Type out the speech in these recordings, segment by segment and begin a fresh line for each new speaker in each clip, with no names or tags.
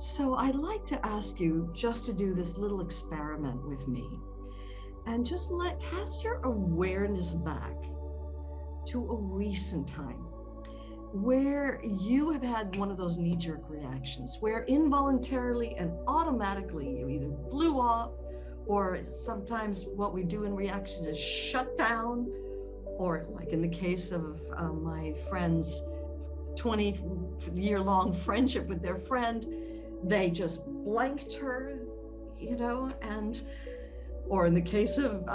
So I'd like to ask you just to do this little experiment with me and just cast your awareness back to a recent time where you have had one of those knee-jerk reactions where involuntarily and automatically you either blew up, or sometimes what we do in reaction is shut down, or like in the case of my friend's 20-year-long friendship with their friend, they just blanked her, and or in the case of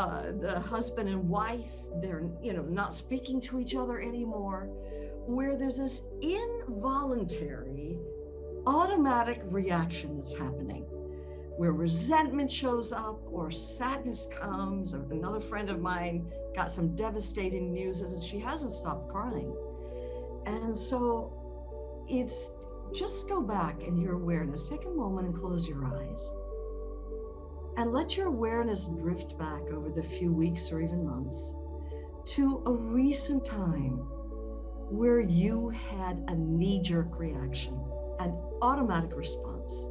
the husband and wife, they're not speaking to each other anymore, where there's this involuntary automatic reaction that's happening, where resentment shows up or sadness comes. Or another friend of mine got some devastating news and she hasn't stopped crying. And so it's just go back in your awareness, take a moment and close your eyes and let your awareness drift back over the few weeks or even months to a recent time where you had a knee-jerk reaction, an automatic response,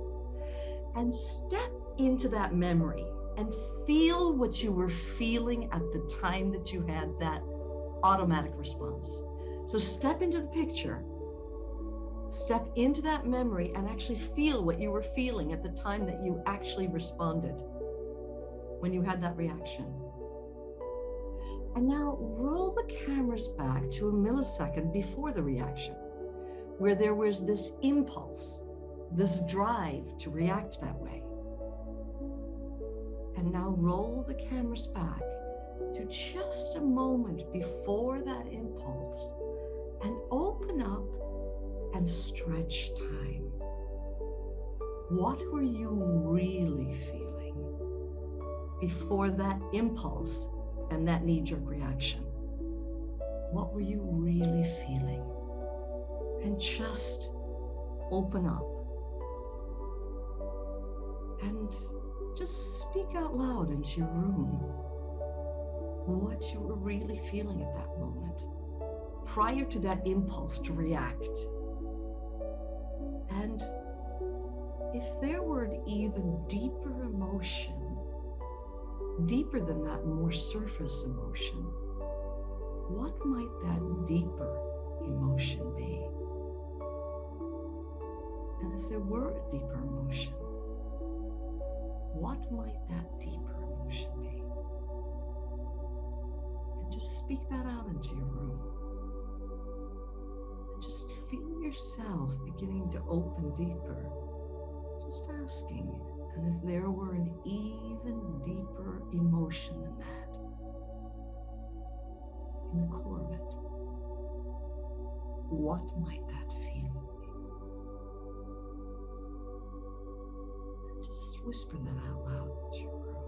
and step into that memory and feel what you were feeling at the time that you had that automatic response. So step into the picture, step into that memory and actually feel what you were feeling at the time that you actually responded when you had that reaction. And now roll the cameras back to a millisecond before the reaction, where there was this impulse, this drive to react that way. And now roll the cameras back to just a moment before that impulse and open up and stretch time. What were you really feeling before that impulse and that knee-jerk reaction? What were you really feeling? And just open up and just speak out loud into your room what you were really feeling at that moment prior to that impulse to react. And if there were an even deeper emotion, deeper than that more surface emotion, what might that deeper emotion be? And if there were a deeper emotion, what might that deeper emotion be? And just speak that out into your room. And just feel yourself beginning to open deeper. Just asking, and if there were an even deeper emotion than that, in the core of it, what might that feel? And just whisper that out loud to your room.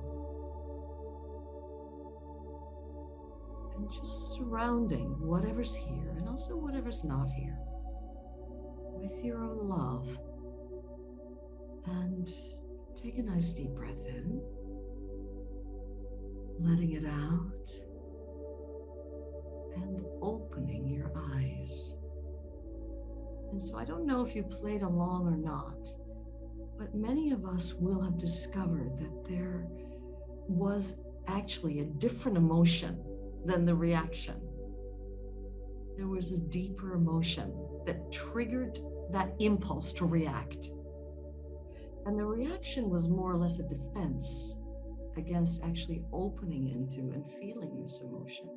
And just surrounding whatever's here and also whatever's not here with your own love. And take a nice deep breath in, letting it out, and opening your eyes. And so I don't know if you played along or not, but many of us will have discovered that there was actually a different emotion than the reaction. There was a deeper emotion that triggered that impulse to react. And the reaction was more or less a defense against actually opening into and feeling this emotion.